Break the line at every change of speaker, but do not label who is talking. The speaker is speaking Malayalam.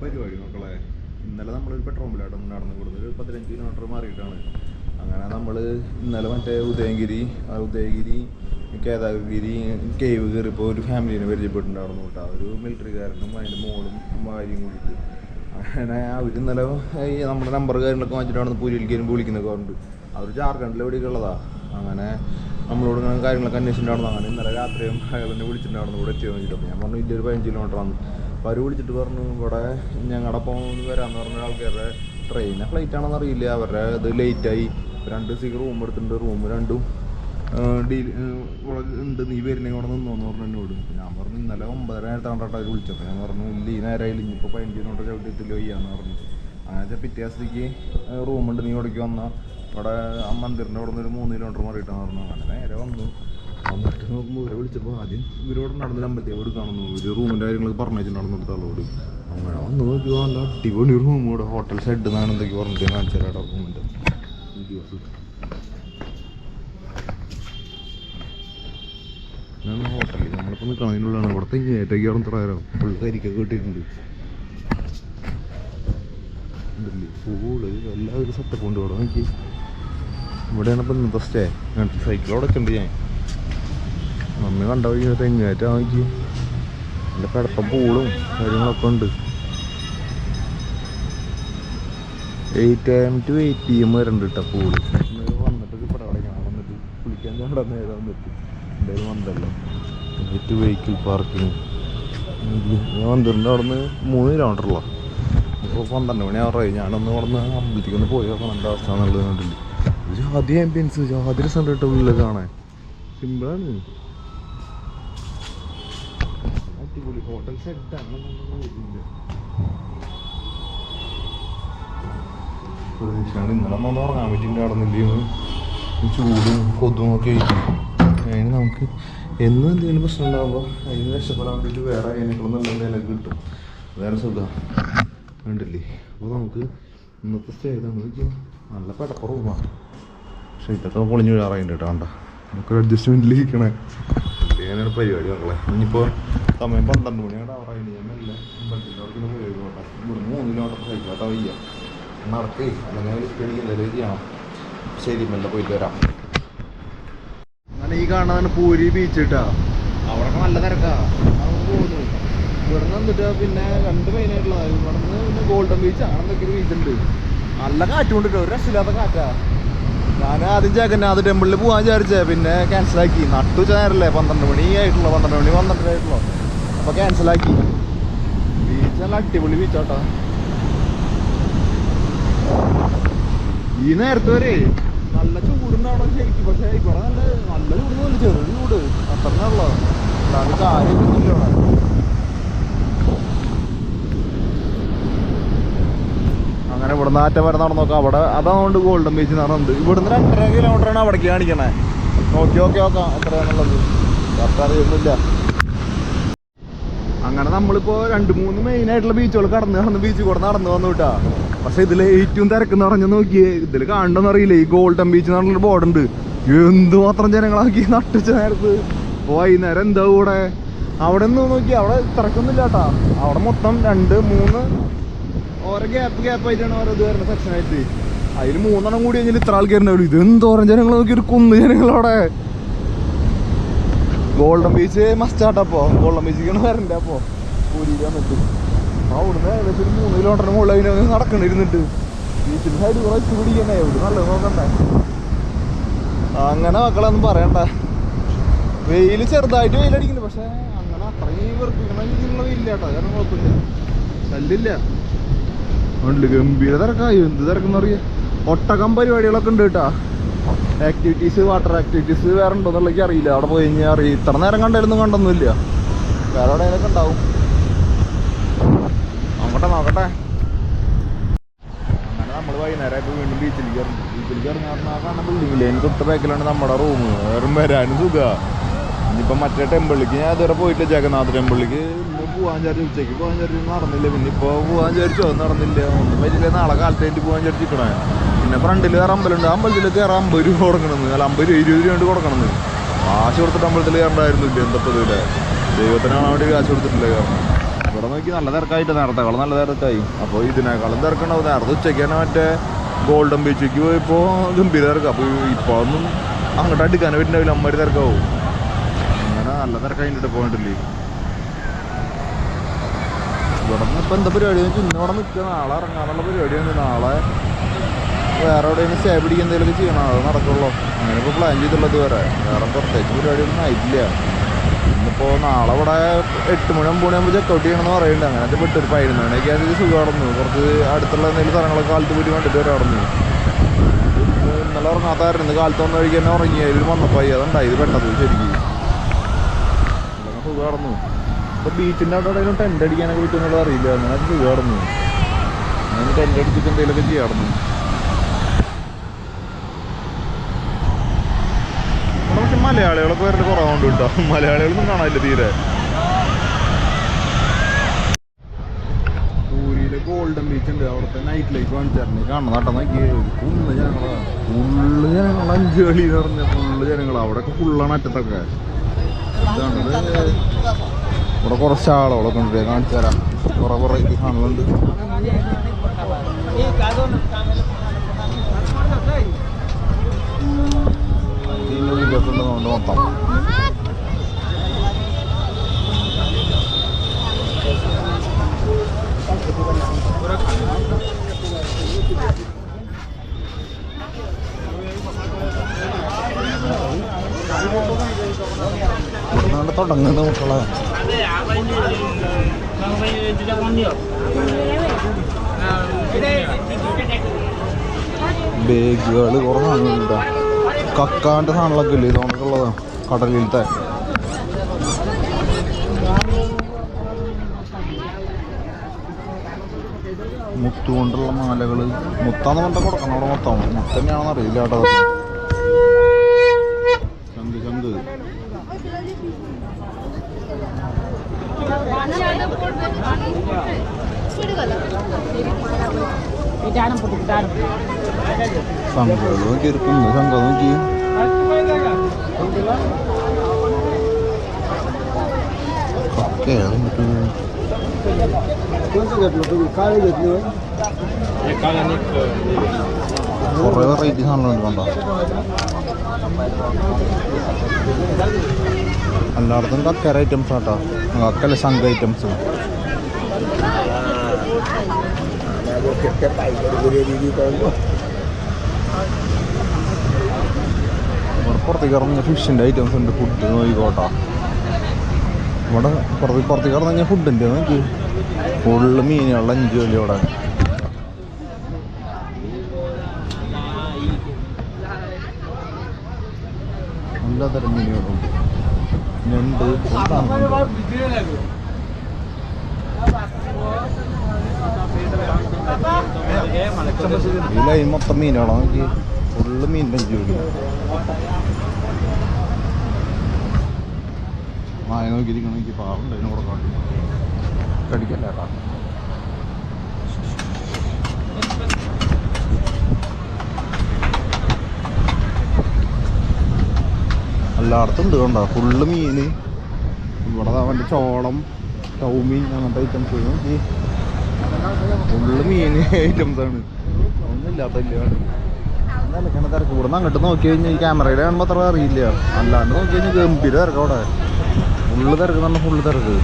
പരിപാടി മക്കളെ. ഇന്നലെ നമ്മളൊരു പെട്രോൾ പമ്പിലായിട്ട് നടന്നു കൊടുത്ത് ഒരു 15 കിലോമീറ്റർ മാറിയിട്ടാണ്. അങ്ങനെ നമ്മൾ ഇന്നലെ മറ്റേ ഉദയഗിരി കേദാർഗിരി കേവ് കയറിയപ്പോൾ ഒരു ഫാമിലീനെ പരിചയപ്പെട്ടിട്ടുണ്ടായിരുന്നു കേട്ടോ. ഒരു മിലിറ്ററിക്കാരനും അതിൻ്റെ മോളും ഭാര്യയും കൂടിയിട്ട്. അങ്ങനെ അവർ ഇന്നലെ നമ്മുടെ നമ്പർ കാര്യങ്ങളൊക്കെ വാങ്ങിച്ചിട്ടാണ് പൂരിയിലേക്ക് വരുമ്പോൾ വിളിക്കുന്നൊക്കെ പറഞ്ഞിട്ട്. അവർ ജാർഖണ്ഡിൽ എവിടെയൊക്കെ ഉള്ളതാണ്. അങ്ങനെ നമ്മളോട് ഇങ്ങനെ കാര്യങ്ങളൊക്കെ അന്വേഷിച്ചിട്ടുണ്ടായിരുന്നു. അങ്ങനെ ഇന്നലെ രാത്രിയും അയാൾ തന്നെ വിളിച്ചിട്ടുണ്ടായിരുന്നു ഇവിടെ എത്തിയോ വെച്ചിട്ട്. ഞാൻ പറഞ്ഞു ഇല്ലൊരു 15 കിലോമീറ്ററാണ്. അപ്പോൾ അവർ വിളിച്ചിട്ട് പറഞ്ഞു ഇവിടെ ഞങ്ങളുടെ ഒപ്പം വരാമെന്ന് പറഞ്ഞ ആൾക്കാരുടെ ട്രെയിനാണ് ഫ്ലൈറ്റാണെന്ന് അറിയില്ല. അവരുടെ ഇത് ലേറ്റായി. 2 സീക്ക് റൂം എടുത്തിട്ടുണ്ട്. റൂം രണ്ടും ഉണ്ട്, നീ വരുന്നെങ്കിൽ ഇവിടെ നിന്നോന്ന് പറഞ്ഞു എന്നോട്. ഞാൻ പറഞ്ഞു ഇന്നലെ 9:30 അവർ വിളിച്ചപ്പോൾ ഞാൻ പറഞ്ഞു ഇല്ല ഈ നേരമായില്ല, ഇനിയിപ്പോൾ 15 കിലോമീറ്റർ ചവിട്ടി എത്തില്ലോ ചെയ്യാന്ന് പറഞ്ഞു. അങ്ങനെ പിറ്റേ ദിവസത്തേക്ക് റൂമുണ്ട്, നീ ഇവിടേക്ക് വന്നാൽ ഇവിടെ ആ മന്ദിറിൻ്റെ അവിടെ നിന്ന് ഒരു 3 കിലോമീറ്റർ മാറിയിട്ടാന്ന് പറഞ്ഞു. അങ്ങനെ നേരെ വന്നിട്ട് നോക്കുമ്പോൾ ഇവരെ വിളിച്ചപ്പോൾ ആദ്യം ഇവരോട് നടന്നില്ല അമ്പലത്തിൽ എടുക്കാണെന്നു ഒരു റൂമിൻ്റെ കാര്യങ്ങളൊക്കെ പറഞ്ഞിട്ടുണ്ടായിരുന്നു എടുത്ത ആളോട്. അങ്ങനെ വന്ന് നോക്കിയോ നല്ല അടിപൊളി റൂം കൂടെ ഹോട്ടൽ ഷെഡ് എന്നാണ് എന്തൊക്കെ പറഞ്ഞിട്ട് കാണിച്ചു തരാം റൂമിൻ്റെ വീഡിയോസ്. ഞാൻ ഹോട്ടലിൽ നമ്മളിപ്പോൾ നിൽക്കണതിനുള്ളതാണ്. ഇവിടുത്തെ ഏറ്റേക്ക് അവിടെ തരാം ഫുൾ കരിക്കൊക്കെ കിട്ടിയിട്ടുണ്ട്. പൂള് എല്ലാവരും സെറ്റപ്പ് ഉണ്ട് ഇവിടെ. നോക്കി ഇവിടെയാണ് ഇപ്പം ഇന്നത്തെ സ്റ്റേ. സൈക്കിളോടെ ഒക്കെ ഉണ്ട്. ഞാൻ മമ്മി കണ്ട വഴി തെങ്ങേറ്റാ നോക്കി നല്ല കിടപ്പം പൂളും കാര്യങ്ങളൊക്കെ ഉണ്ട്. 8 AM to 8 PM വരെ ഉണ്ട് കേട്ടോ പൂള്. വന്നിട്ടൊക്കെ ഇവിടെ ഞാൻ വന്നിട്ട് കുളിക്കാൻ ഞാൻ ഇവിടെ നേരെ വന്നിട്ട് എന്തായാലും വന്നല്ലോ. വിത്ത് വെഹിക്കിൾ പാർക്കിങ് ഞാൻ വന്നിട്ടുണ്ട്. അവിടെ നിന്ന് 3 കിലോമീറ്ററുള്ള. ഇപ്പോൾ 12 മണി ആറായി. ഞാനൊന്ന് അവിടെ നിന്ന് അമ്പലത്തേക്ക് ഒന്ന് പോയി നോക്കണം എന്താ അവസ്ഥ എന്നുള്ളത് കണ്ടില്ല. ജാതി ആംബിയൻസ് ജാതി രസം കേട്ടോ ഉള്ളിൽ കാണാൻ. സിമ്പിളാണ്, അടിപൊളി ഹോട്ടൽ സെറ്റാണ്. പ്രതീക്ഷയാണ് ഇന്നലെ ഒന്ന് ഉറങ്ങാൻ പറ്റിയിട്ട് നടന്നില്ലെന്ന് ചൂടും കൊതും ഒക്കെ ആയിരിക്കും. അതിന് നമുക്ക് എന്നും എന്തെങ്കിലും പ്രശ്നം ഉണ്ടാകുമ്പോൾ അതിന് രക്ഷപ്പെടാൻ വേണ്ടിയിട്ട് വേറെ അതിനേക്കാളും നല്ല എന്തെങ്കിലും കിട്ടും. വേറെ സുഖം കണ്ടില്ലേ. അപ്പോൾ നമുക്ക് ഇന്നത്തെ സ്റ്റേ ചെയ്താൽ നല്ല പടപ്പ റൂമാണ്. പക്ഷേ ഇതൊക്കെ പൊളിഞ്ഞു വീഴാറായിട്ട് കേട്ടോ. കണ്ട നമുക്ക് അഡ്ജസ്റ്റ്മെൻറ്റിൽ ഇരിക്കണേ. അങ്ങനെയാണ് പരിപാടി മക്കളെ. ഇനിയിപ്പോൾ സമയം 12 മണിയാണ് ആറായിട്ട്. ഞാൻ മെല്ലെ അമ്പലത്തിൻ്റെ പോയി പോട്ടെ. ഇവിടെ 3 കിലോമീറ്റർ സൈക്കിളാട്ടാ വയ്യ നടക്കേ അല്ലെങ്കിൽ എന്തെങ്കിലും ചെയ്യണം. ശരി മെല്ലെ പോയിട്ട് വരാം. അങ്ങനെ ഈ കാണുന്നതാണ് പൂരി ബീച്ച് കേട്ടോ. അവിടെ നല്ല തിരക്കാ. അവിടെ പോകുന്നു. ഇവിടെ നിന്ന് വന്നിട്ട് പിന്നെ 2 മെയിനായിട്ടുള്ള ഇവിടെ നിന്ന് പിന്നെ ഗോൾഡൻ ബീച്ച് അങ്ങനത്തെ ഒരു ബീച്ച് ഉണ്ട്. നല്ല കാറ്റും ഉണ്ട് കേട്ടോ. ഒരു രസമില്ലാത്ത കാറ്റാ. ഞാൻ ആദ്യം ജഗന്നാഥ് ടെമ്പിളിൽ പോകാൻ വിചാരിച്ചേ, പിന്നെ ക്യാൻസലാക്കി. നട്ടുച്ച നേരല്ലേ 12 മണി ആയിട്ടുള്ളൂ. 12 ആയിട്ടുള്ളൂ. അപ്പോൾ ക്യാൻസലാക്കി. ബീച്ച് നല്ല അടിപൊളി ബീച്ചാട്ടോ. ഈ നേരത്തെ വരെ നല്ല ചൂടുണ്ടാവണം ശരിക്കും. പക്ഷേ ഇവിടെ നല്ല ചൂട് പോലെ ചെറിയ ചൂട് അത്രയുള്ള അല്ലാതെ കാര്യമൊന്നുമില്ല ഇവിടെ. അങ്ങനെ ഇവിടെ നിന്ന് ആറ്റം വരെ നടന്നു നോക്കാം. അവിടെ അതാണ്ട് ഗോൾഡൻ ബീച്ച് നടന്നുണ്ട്. ഇവിടുന്ന് 2.5 കിലോമീറ്ററാണ് അവിടേക്ക് കാണിക്കണേ. നോക്കാം എത്രയാണുള്ളത് കറക്റ്റ് അറിയൊന്നുമില്ല. അങ്ങനെ നമ്മളിപ്പോൾ 2-3 മെയിനായിട്ടുള്ള ബീച്ചുകൾ നടന്ന് ബീച്ചിൽ കൂടെ നടന്നു വന്നു കേട്ടാ. പക്ഷെ ഇതിൽ ഏറ്റവും തിരക്കെന്ന് പറഞ്ഞാൽ നോക്കിയേ, ഇതിൽ കാണണമെന്ന് അറിയില്ല. ഈ ഗോൾഡൻ ബീച്ച് എന്ന് പറഞ്ഞൊരു ബോർഡുണ്ട്. എന്തുമാത്രം ജനങ്ങളാക്കി നട്ടുച്ച നേരത്ത്. അപ്പോൾ വൈകുന്നേരം എന്താ കൂടെ അവിടെ നിന്ന് നോക്കി അവിടെ തിരക്കൊന്നുമില്ല കേട്ടാ. അവിടെ മൊത്തം 2-3 ഓരോ ഗ്യാപ്പായിട്ടാണ് ഓരോ ഇത് വരുന്ന സെക്ഷനായിട്ട്. അതിൽ 3 കൂടി കഴിഞ്ഞാൽ ഇത്ര ആൾക്കാരുണ്ടാവുള്ളൂ. ഇത് എന്തോരം ജനങ്ങൾ നോക്കി ഒരു കുന്ന് ജനങ്ങളവിടെ. ഗോൾഡൻ ബീച്ച് മസ്റ്റാട്ടപ്പോൾ ഗോൾഡൻ ബീച്ചിക്കാണ് വരണ്ടേ. അപ്പോൾ പൂരിയിൽ വന്നിട്ട് അവിടുന്ന് ഏകദേശം ഒരു 3 കിലോമീറ്ററിന് മുകളിൽ അതിന് നടക്കണിരുന്നിട്ട് ബീച്ചിൻ്റെ സൈഡ് കൂടെ വെച്ച് പിടിക്കണ്ടേ. ഇവിടെ നല്ലത് നോക്കണ്ടേ. അങ്ങനെ മക്കളൊന്നും പറയണ്ട. വെയിൽ ചെറുതായിട്ട് വെയിലടിക്കുന്നു. പക്ഷേ അങ്ങനെ അത്രയും വെറുപ്പിക്കണ രീതിയിലുള്ള വെയിലില്ല കേട്ടോ. കാരണം കുഴപ്പമില്ല, ശല്യമില്ല. ഉണ്ട് ഗംഭീര തിരക്കായി. എന്ത് തിരക്കെന്ന് പറയുക. ഒട്ടകം പരിപാടികളൊക്കെ ഉണ്ട് കേട്ടോ. ആക്ടിവിറ്റീസ്, വാട്ടർ ആക്ടിവിറ്റീസ് വേറെ ഉണ്ടോ എന്നുള്ളത് അറിയില്ല. അവിടെ പോയി കഴിഞ്ഞാൽ അറിയാം. ഇത്ര നേരം കണ്ടൊന്നുമില്ല. വേറെ എവിടെയൊക്കെ ഉണ്ടാവും. നോക്കട്ടെ. അങ്ങനെ നമ്മൾ വൈകുന്നേരമായപ്പോൾ വീണ്ടും ബീച്ചിലേക്ക് ഇറങ്ങി പറഞ്ഞാൽ ബിൽഡിങ്ങില്ലേ അതിന് തൊട്ട് ബാക്കിലാണ് നമ്മുടെ റൂം. വേറെ വരാനും സുഖമാണ്. ഇനിയിപ്പോൾ മറ്റേ ടെമ്പിളിലേക്ക് ഞാൻ ഇതുവരെ പോയിട്ടില്ല. ജഗന്നാഥ് ടെമ്പിളിലേക്ക് ഇന്ന് പോകാൻ വിചാരിച്ചു. ഉച്ചയ്ക്ക് പോകാൻ വിചാരിച്ചു, നടന്നില്ല. പിന്നെ ഇപ്പോൾ പോകാൻ വിചാരിച്ചോ നടന്നില്ല. ഒന്നും പറ്റില്ല. നാളെ കാലത്തായിട്ട് പോകാൻ വിചാരിച്ചിരിക്കണേ. പിന്നെ ഫ്രണ്ടിൽ വേറെ അമ്പലമുണ്ട്. അമ്പലത്തിൽ കയറാൻ 50 രൂപ കൊടുക്കണമെന്ന്. അല്ല 50 രൂപ 20 രൂപ കൊണ്ട് കൊടുക്കണമെന്ന്. കാശ് കൊടുത്തിട്ട് അമ്പലത്തിൽ കയറണ്ടായിരുന്നില്ല. എന്തപ്പോൾ ഇതില്ല ദൈവത്തിനാണ് അവിടെ കാശ് കൊടുത്തിട്ടില്ല. കാരണം ഇവിടെ നോക്കി നല്ല തിരക്കായിട്ട് നേരത്തെക്കാളും നല്ല തിരക്കായി. അപ്പോൾ ഇതിനേക്കാളും തിരക്കുണ്ടാവും. നേരത്തെ ഉച്ചയ്ക്ക് തന്നെ മറ്റേ ഗോൾഡൻ ബീച്ചിലേക്ക് പോയപ്പോൾ ഗംഭീര തിരക്ക്. അപ്പോൾ ഇപ്പോൾ ഒന്നും അങ്ങോട്ട് അടുക്കാനേ പറ്റുന്നുണ്ടാവില്ല, അമ്മ തിരക്കാവും. അങ്ങനെ നല്ല തിരക്കായിട്ട് പോയിട്ടില്ലേ. ഇവിടെ നിന്ന് ഇപ്പോൾ എന്താ പരിപാടി എന്ന് വെച്ചാൽ ഇന്നോടെ നിൽക്കുക, നാളെ ഇറങ്ങാനുള്ള പരിപാടിയാണ്. നാളെ വേറെ എവിടെയെങ്കിലും സ്റ്റേ പിടിക്കുക എന്തെങ്കിലുമൊക്കെ ചെയ്യണം, അത് നടക്കുള്ളൂ. അങ്ങനെ ഇപ്പോൾ പ്ലാൻ ചെയ്തിട്ടുള്ളത് വേറെ പ്രത്യേകിച്ച് പരിപാടിയൊന്നും ആയിട്ടില്ല. ഇന്നിപ്പോൾ നാളെ ഇവിടെ 8 മണി 9 മണിയാകുമ്പോൾ ചെക്കൗട്ട് ചെയ്യണമെന്ന് പറയുന്നുണ്ട്. അങ്ങനത്തെ പെട്ടു ഒരു 11 മണിയൊക്കെ ആണെങ്കിൽ സുഖം നടന്നു. കുറച്ച് അടുത്തുള്ള എന്തെങ്കിലും സ്ഥലങ്ങളൊക്കെ കാലത്ത് പോയിട്ട് കണ്ടിട്ട് വരെ നടന്നു. ഇന്നലെ ഉറങ്ങാത്തായിരുന്നു, കാലത്ത് വന്ന വഴിക്ക് തന്നെ ഉറങ്ങി. അതിൽ വന്നപ്പോൾ അതുണ്ടായി ഇത് പെട്ടത് ശരിക്കും സുഖം നടന്നു. ഇപ്പോൾ ബീച്ചിൻ്റെ അവിടെ എവിടെയെങ്കിലും ടെൻ്റ് അടിക്കാനൊക്കെ പറ്റുമെന്നുള്ളത് അറിയില്ല. അങ്ങനെ അത് സുഖം നടന്നു. അങ്ങനെ ടെൻ്റ് അടിച്ചിട്ട് എന്തെങ്കിലുമൊക്കെ ചെയ്യാറുന്നു. പക്ഷെ മലയാളികളൊക്കെ വരല് കുറവുണ്ട് കേട്ടോ. മലയാളികളൊന്നും കാണാനില്ല തീരെ. പൂരിയിലെ ഗോൾഡൻ ബീച്ച് ഉണ്ട്, അവിടുത്തെ നൈറ്റ് ലൈഫ് കാണിച്ചായിരുന്നു. കാണണം നട്ട നോക്കിയേ ഫുള്ള് ജനങ്ങളാണ്. ഫുള്ള് ജനങ്ങൾ 5 കളി എന്ന് പറഞ്ഞ ഫുള്ള് ജനങ്ങൾ. അവിടെയൊക്കെ ഫുള്ളാണ് അറ്റത്തൊക്കെ. ഇവിടെ കുറച്ച് ആളുകളൊക്കെ ഉണ്ട്, കാണിച്ചു തരാം. കുറേ കാണലുണ്ട്. മൊത്തം തുടങ്ങുന്ന മക്കളെ ബേഗുകൾ കുറേ സാധനങ്ങളുണ്ടോ. കക്കാൻ്റെ സാധനങ്ങളൊക്കെ ഇല്ലേ, ഇതുകൊണ്ടൊക്കെ ഉള്ളതാണ് കടലിലത്തെ. മുത്തുകൊണ്ടുള്ള മാലകൾ. മുത്താന്ന് പറഞ്ഞാൽ കൊടുക്കണം അവിടെ മൊത്തം. മുത്ത് തന്നെയാണെന്ന് അറിയില്ല കേട്ടോ. ചങ്ക് ചങ്ക് സംഘം നോക്കി ഇരിക്കുന്നു. സംഘം നോക്കി കുറേ വെറൈറ്റി സാധനങ്ങളുണ്ട് കണ്ടോ. എല്ലായിടത്തും കക്കര ഐറ്റംസ് ആട്ടോ. കക്കല്ല ശംഖ ഐറ്റംസ്. പുറത്തേക്ക് ഇറങ്ങിയ ഫിഷിൻ്റെ ഐറ്റംസ് ഉണ്ട്. ഫുഡ് നോക്കിക്കോട്ടോ. ഇവിടെ പുറത്തേക്ക് ഇറങ്ങിയ ഫുഡുണ്ട് നോക്കി. ഫുള്ള് മീനുകളുടെ 5 കളി ഇവിടെ. എല്ലാതരം മീനുകളും ഞണ്ട് ഈ മൊത്തം മീനുകളാണ് നോക്കി. ഫുള്ള് മീനിൻ്റെ 5 കളി. മായ നോക്കിയിരിക്കണം. എനിക്ക് പാവുണ്ട് അതിനെ കൂടെ കാട്ടി കടിക്കല്ല കേട്ടോ. എല്ലായിടത്തും ഉണ്ട് കണ്ടോ. ഫുള്ള് മീൻ. ഇവിടെ അവൻ്റെ ചോളം, ചൗമീൻ അങ്ങനത്തെ ഐറ്റംസ് നോക്കി. ഫുള്ള് മീൻ ഐറ്റംസാണ്. ഒന്നുമില്ലാത്തില്ല. നിലക്കണ തിരക്ക്. ഇവിടെ നിന്ന് അങ്ങോട്ട് നോക്കി കഴിഞ്ഞാൽ ഈ ക്യാമറയിൽ കാണുമ്പോൾ അത്ര അറിയില്ല. അല്ലാണ്ട് നോക്കി കഴിഞ്ഞാൽ ഗംഭീര തിരക്ക് അവിടെ. ഫുള്ള് തിരക്ക് തന്നെ. ഫുള്ള് തിരക്ക്.